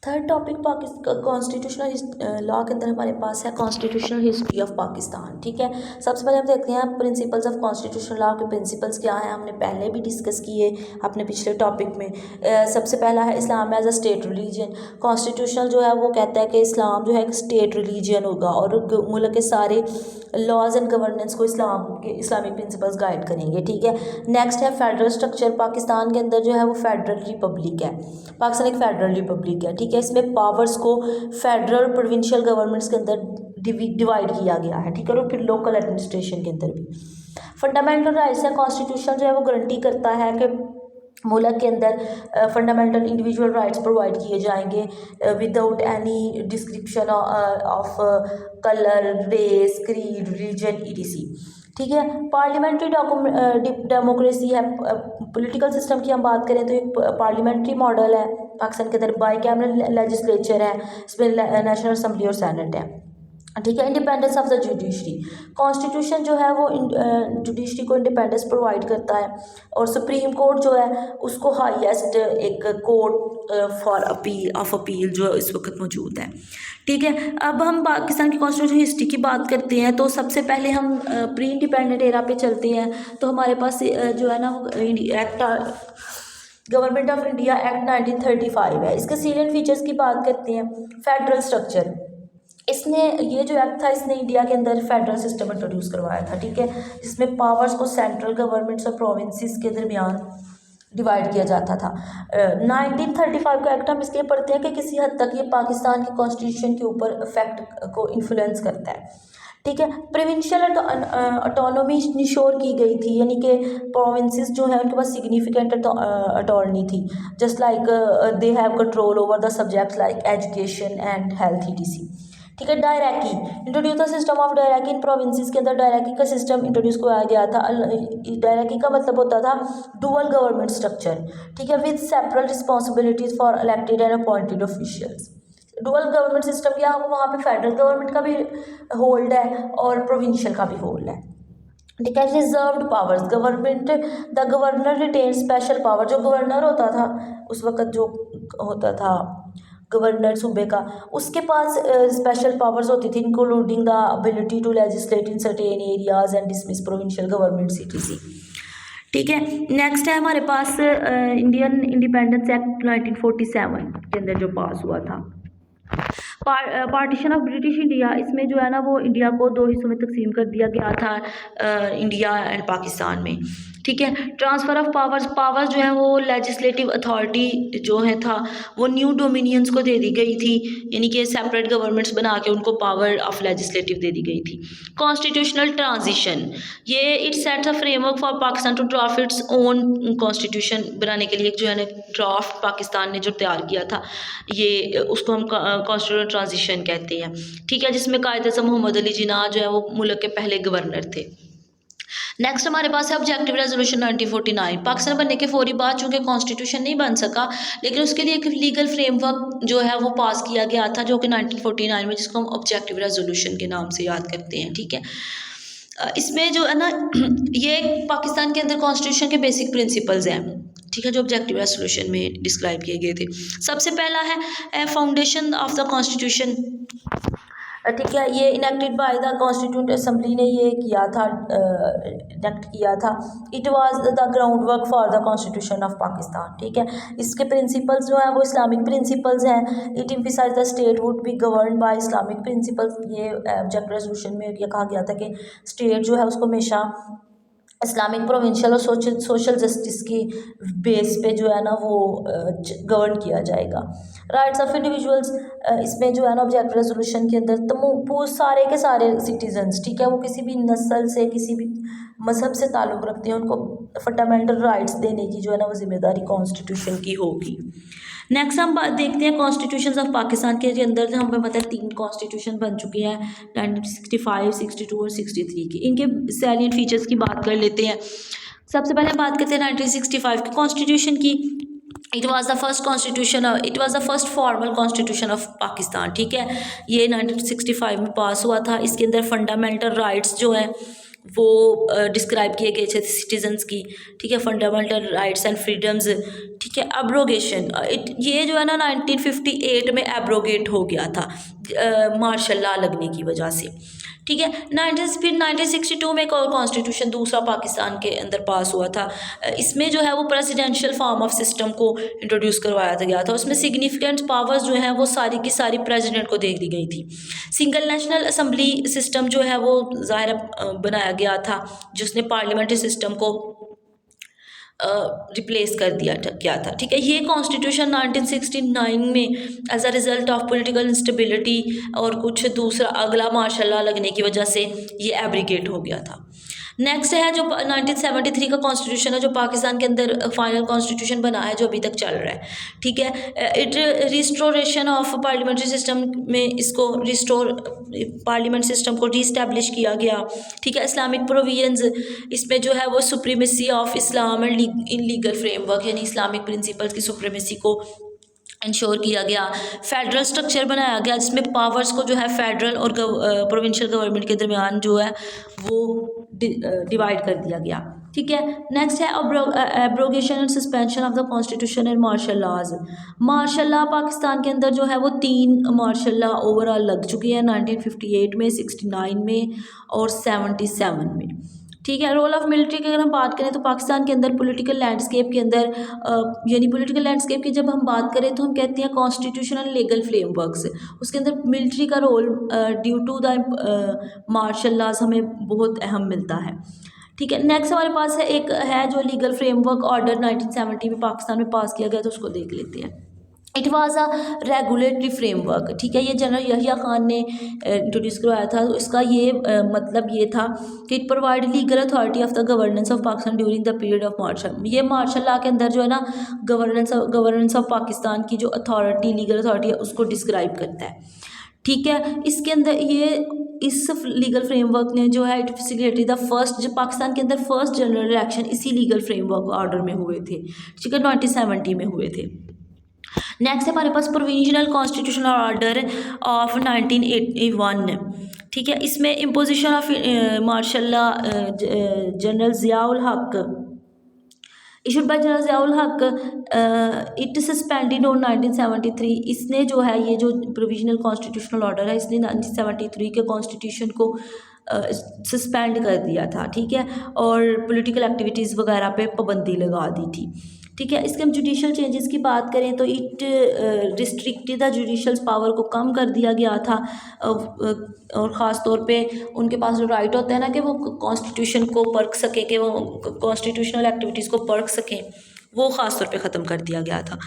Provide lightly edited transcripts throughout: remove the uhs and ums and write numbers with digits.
Third topic constitutional law के अंदर हमारे पास है कॉन्स्टिट्यूशनल हिस्ट्री ऑफ पाकिस्तान। ठीक है, सबसे पहले हम देखते हैं प्रिंसिपल्स ऑफ कॉन्स्टिट्यूशनल लॉ के प्रिंसिपल्स क्या हैं। हमने पहले भी डिस्कस किए अपने पिछले टॉपिक में। सबसे पहला है Islam as a state religion. Constitutional जो है वो कहता है कि इस्लाम जो है एक स्टेट रिलीजन होगा और मुल्क के सारे लॉज एंड गवर्नेंस को इस्लामिक प्रिंसिपल्स गाइड करेंगे। ठीक है, नेक्स्ट है फेडरल स्ट्रक्चर। पाकिस्तान के अंदर जो है वो फेडरल रिपब्लिक है। पाकिस्तान एक फेडरल रिपब्लिक है। ठीक है, इसमें पावर्स को फेडरल प्रोविंशियल गवर्नमेंट्स के अंदर डिवाइड किया गया है। ठीक है, और फिर लोकल एडमिनिस्ट्रेशन के अंदर भी फंडामेंटल राइट्स है। कॉन्स्टिट्यूशन जो है वो गारंटी करता है कि मुल्क के अंदर फंडामेंटल इंडिविजुअल राइट्स प्रोवाइड किए जाएंगे without any description of colour, race, creed, religion, ETC. ठीक है, पार्लियामेंट्री डेमोक्रेसी है। पॉलिटिकल सिस्टम की हम बात करें तो एक पार्लियामेंट्री मॉडल है। पाकिस्तान के अंदर बाईकैमरल लेजिस्लेचर है, इसमें नेशनल असम्बली और सेनेट है। ठीक है, independence of the judiciary. Constitution जो है वो जुडिशरी को इंडिपेंडेंस प्रोवाइड करता है और सुप्रीम कोर्ट जो है उसको हाईएस्ट एक कोर्ट फॉर अपील जो इस वक्त मौजूद है। ठीक है, अब हम पाकिस्तान की कॉन्स्टिट्यूशन हिस्ट्री की बात करते हैं तो सबसे पहले हम प्री इंडिपेंडेंट एरा पे चलते हैं। तो हमारे पास जो है ना वो act government of India act 1935 है। इसके सीलियंट फीचर्स की बात करते हैं। फेडरल स्ट्रक्चर, इसने ये जो एक्ट था इसने इंडिया के अंदर फेडरल सिस्टम इंट्रोड्यूस करवाया था। ठीक है, जिसमें पावर्स को सेंट्रल गवर्नमेंट्स और प्रोविंसेस के दरमियान डिवाइड किया जाता था। 1935 का एक्ट हम इसलिए पढ़ते हैं कि किसी हद तक ये पाकिस्तान के कॉन्स्टिट्यूशन के ऊपर इफेक्ट को इन्फ्लुएंस करता है। ठीक है, प्रोविंशियल ऑटोनॉमी इंश्योर की गई थी, यानी कि प्रोविंसेस जो है उनके पास सिग्निफिकेंट अटॉर्नी थी। Just like they have control over the subjects like education and health etc. ठीक है, dyarchy introduce the system of dyarchy in provinces के अंदर डायरैकी का सिस्टम इंट्रोड्यूस किया गया था। डायरैकी का मतलब होता था डुअल गवर्नमेंट स्ट्रक्चर। ठीक है, with separate responsibilities for elected and appointed officials. Dual government system क्या है, वहाँ पे फेडरल गवर्नमेंट का भी होल्ड है और प्रोविंशियल का भी होल्ड है। ठीक है, reserved powers government the governor retain special power. जो गवर्नर होता था उस वक्त जो होता था गवर्नर सूबे का, उसके पास स्पेशल पावर्स होती थी including the ability to legislate in certain areas and dismiss provincial government CTC. ठीक है, नेक्स्ट है हमारे पास इंडियन इंडिपेंडेंस एक्ट 1947 के अंदर जो पास हुआ था। पार्टीशन ऑफ ब्रिटिश इंडिया, इसमें जो है ना वो इंडिया को दो हिस्सों में तकसीम कर दिया गया था इंडिया एंड पाकिस्तान में। ठीक है, ट्रांसफ़र ऑफ पावर्स जो है वो लेजिस्लेटिव अथॉरिटी जो है था वो न्यू डोमिनियंस को दे दी गई थी, यानी कि सेपरेट गवर्नमेंट्स बना के उनको पावर ऑफ लेजिस्लेटिव दे दी गई थी। कॉन्स्टिट्यूशनल ट्रांजिशन, ये it sets a framework for Pakistan to draft its own constitution बनाने के लिए जो है ना ड्राफ्ट पाकिस्तान ने जो तैयार किया था, ये उसको हम कॉन्स्टिट्यूशनल ट्रांजिशन कहते हैं। ठीक है, जिसमें कायदे मोहम्मद अली जिन्ना जो है वो मुल्क के पहले गवर्नर थे। नेक्स्ट हमारे पास है ऑब्जेक्टिव रेजोल्यूशन 1949। पाकिस्तान बनने के फौरी बाद चूँकि कॉन्स्टिट्यूशन नहीं बन सका, लेकिन उसके लिए एक लीगल फ्रेमवर्क जो है वो पास किया गया था जो कि 1949 में, जिसको हम ऑब्जेक्टिव रेजोल्यूशन के नाम से याद करते हैं। ठीक है, इसमें जो है ना ये पाकिस्तान के अंदर कॉन्स्टिट्यूशन के बेसिक प्रिंसिपल्स हैं। ठीक है, जो ऑब्जेक्टिव रेजोल्यूशन में डिस्क्राइब किए गए थे। सबसे पहला है फाउंडेशन ऑफ द कॉन्स्टिट्यूशन। ठीक है, ये enacted by the constituent assembly ने ये किया था, इनेक्ट किया था। It was the ground work for the constitution of Pakistan. ठीक है, इसके प्रिंसिपल्स जो है वो इस्लामिक प्रिंसिपल्स हैं। It emphasise the state would be govern by Islamic principles. ये ऑब्जेक्टिव रेजोल्यूशन में ये कहा गया था कि स्टेट जो है उसको हमेशा इस्लामिक प्रोविंशियल और सोशल जस्टिस की बेस पे जो है ना वो गवर्न किया जाएगा। राइट्स ऑफ इंडिविजुअल्स, इसमें जो है ना ऑब्जेक्टिव रेजोल्यूशन के अंदर तो सारे के सारे सिटीजन्स, ठीक है, वो किसी भी नस्ल से किसी भी मज़हब से ताल्लुक़ रखते हैं, उनको फंडामेंटल राइट्स देने की जो है ना वो जिम्मेदारी कॉन्स्टिट्यूशन की होगी। नेक्स्ट हम बात देखते हैं कॉन्स्टिट्यूशन ऑफ पाकिस्तान के अंदर हमें पता है 3 कॉन्स्टिट्यूशन बन चुके हैं 1965, 62 और 63 की। इनके सैलिएंट फीचर्स की बात कर लेते हैं। सबसे पहले बात करते हैं 1965 के कॉन्स्टिट्यूशन की। It was the first formal constitution of Pakistan. ठीक है, ये 1965 में पास हुआ था। इसके अंदर फंडामेंटल राइट्स जो है वो डिस्क्राइब किए गए थे सिटीजन्स की, ठीक है, फंडामेंटल राइट्स एंड फ्रीडम्स, ठीक है। एब्रोगेशन, ये जो है ना 1958 में एब्रोगेट हो गया था मार्शल लॉ लगने की वजह से, ठीक है। फिर 1962 में एक और कॉन्स्टिट्यूशन दूसरा पाकिस्तान के अंदर पास हुआ था। इसमें जो है वो प्रेसिडेंशियल फॉर्म ऑफ सिस्टम को इंट्रोड्यूस करवाया गया था। उसमें सिग्निफिकेंट पावर्स जो हैं वो सारी की सारी प्रेसिडेंट को दे दी गई थी। सिंगल नेशनल असम्बली सिस्टम जो है वो ज़ाहिर बनाया गया था, जिसने पार्लियामेंट्री सिस्टम को रिप्लेस कर दिया क्या था, ठीक है। ये कॉन्स्टिट्यूशन 1969 में as a result of political instability और कुछ दूसरा अगला मार्शल लॉ लगने की वजह से ये एब्रिगेट हो गया था। नेक्स्ट है जो 1973 का कॉन्स्टिट्यूशन है, जो पाकिस्तान के अंदर फाइनल कॉन्स्टिट्यूशन बना है, जो अभी तक चल रहा है, ठीक है। It restoration of parliamentary system में इसको रिस्टोर पार्लियामेंट सिस्टम को रीस्टैब्लिश किया गया, ठीक है। इस्लामिक प्रोविजंस, इसमें जो है वो supremacy of Islam and in legal framework, यानी इस्लामिक प्रिंसिपल्स की सुप्रीमेसी को इंश्योर किया गया। फेडरल स्ट्रक्चर बनाया गया, जिसमें पावर्स को जो है फेडरल और प्रोविंशियल गवर्नमेंट के दरमियान जो है वो डिवाइड कर दिया गया, ठीक है। नेक्स्ट है abrogation and suspension of the constitution and martial laws. Martial law Pakistan के अंदर जो है वो 3 मार्शल लॉ ओवरऑल लग चुकी है, 1958 में, 69 में और 77 में, ठीक है। रोल ऑफ मिलिट्री की अगर हम बात करें तो पाकिस्तान के अंदर पॉलिटिकल लैंडस्केप के अंदर यानी पॉलिटिकल लैंडस्केप की जब हम बात करें तो हम कहते हैं कॉन्स्टिट्यूशनल लीगल फ्रेमवर्क्स, उसके अंदर मिलिट्री का role due to the martial laws हमें बहुत अहम मिलता है, ठीक है। नेक्स्ट हमारे पास है एक है जो लीगल फ्रेमवर्क ऑर्डर 1970 में पाकिस्तान में पास किया गया, तो उसको देख लेते हैं। It was a regulatory framework, ठीक है। ये जनरल यहिया खान ने इंट्रोड्यूस करवाया था। तो इसका ये मतलब ये था कि it provide legal authority of the governance of Pakistan during the period of martial. ये मार्शल लॉ के अंदर जो है ना गवर्नेंस ऑफ पाकिस्तान की जो अथॉरिटी लीगल अथॉरिटी है उसको डिस्क्राइब करता है, ठीक है। इसके अंदर ये इस लीगल फ्रेमवर्क ने जो है इट फैसिलिटेटेड द फर्स्ट, जो पाकिस्तान के अंदर फर्स्ट जनरल इलेक्शन इसी लीगल फ्रेमवर्क ऑर्डर में हुए थे, ठीक है, 1970 में हुए थे। नेक्स्ट है हमारे पास प्रोविजनल कॉन्स्टिट्यूशनल ऑर्डर ऑफ 1981, ठीक है। इसमें imposition of martial law general Ziaul Haq issued bye general Ziaul हक, इट सस्पेंडेड ऑन 1973। इसने जो है ये जो प्रोविजनल कॉन्स्टिट्यूशनल ऑर्डर है, इसने 1973 के कॉन्स्टिट्यूशन को सस्पेंड कर दिया था, ठीक है, और पॉलिटिकल एक्टिविटीज़ वगैरह पे पाबंदी लगा दी थी, ठीक है। इसके हम जुडिशल चेंजेस की बात करें तो it restricted the judicial power को कम कर दिया गया था, और ख़ास तौर पे उनके पास जो राइट होता है ना कि वो कॉन्स्टिट्यूशन को परख सके, कि वो कॉन्स्टिट्यूशनल एक्टिविटीज़ को परख सकें, वो ख़ास तौर पे ख़त्म कर दिया गया था।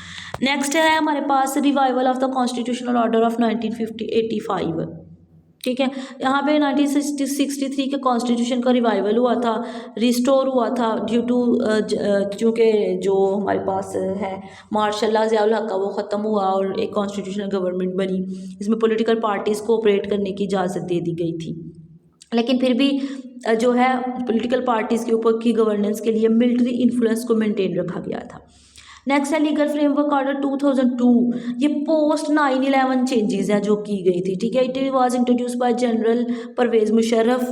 नेक्स्ट है हमारे पास revival of the constitutional order of 1985, ठीक है। यहाँ पे 1963 के कॉन्स्टिट्यूशन का रिवाइवल हुआ था, रिस्टोर हुआ था ड्यू टू चूँकि जो हमारे पास है मार्शल लॉ ज़ियाउल हक का वो ख़त्म हुआ और एक कॉन्स्टिट्यूशनल गवर्नमेंट बनी, इसमें पॉलिटिकल पार्टीज़ को ऑपरेट करने की इजाज़त दे दी गई थी। लेकिन फिर भी जो है पॉलिटिकल पार्टीज़ के ऊपर की गवर्नेंस के लिए मिलिट्री इन्फ्लुएंस को मेंटेन रखा गया था। नेक्स्ट है लीगल फ्रेमवर्क ऑर्डर 2002, ये पोस्ट 9/11 चेंजेस हैं जो की गई थी, ठीक है। It was introduce by general Pervez Musharraf,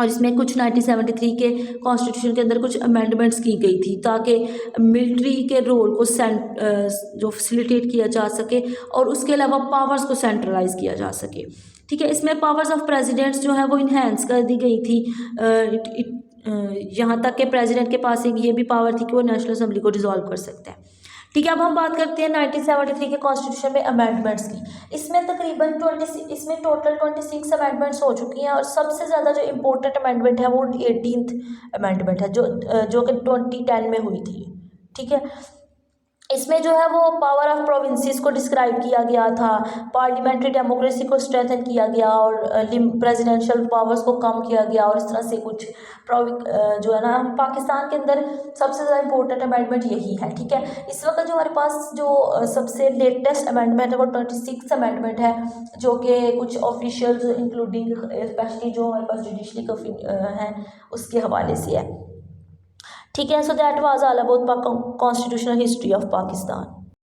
और इसमें कुछ 1973 के कॉन्स्टिट्यूशन के अंदर कुछ अमेंडमेंट्स की गई थी ताकि मिलिट्री के रोल को जो फैसिलिटेट किया जा सके और उसके अलावा पावर्स को सेंट्रलाइज किया जा सके, ठीक है। इसमें पावर्स ऑफ प्रेसिडेंट्स जो है वो इन्हेंस कर दी गई थी, यहाँ तक कि प्रेसिडेंट के पास एक ये भी पावर थी कि वो नेशनल असेंबली को डिसॉल्व कर सकता है, ठीक है। अब हम बात करते हैं 1973 के कॉन्स्टिट्यूशन में अमेंडमेंट्स की। इसमें तकरीबन इसमें टोटल 26 अमेंडमेंट्स हो चुकी हैं, और सबसे ज़्यादा जो इम्पोर्टेंट अमेंडमेंट है वो 18th अमेंडमेंट है जो कि 2010 में हुई थी, ठीक है। इसमें जो है वो पावर ऑफ प्रोविंसेस को डिस्क्राइब किया गया था, पार्लियामेंट्री डेमोक्रेसी को स्ट्रेंथन किया गया और प्रेसिडेंशियल पावर्स को कम किया गया, और इस तरह से कुछ जो है ना पाकिस्तान के अंदर सबसे ज़्यादा इंपॉर्टेंट अमेंडमेंट यही है, ठीक है। इस वक्त जो हमारे पास जो सबसे लेटेस्ट अमेंडमेंट है वो 26th अमेंडमेंट है, जो कि कुछ ऑफिशियल्स इंक्लूडिंग स्पेशली जो हमारे पास जुडिशली हैं उसके हवाले से है, ठीक है। So that was all about constitutional history of Pakistan.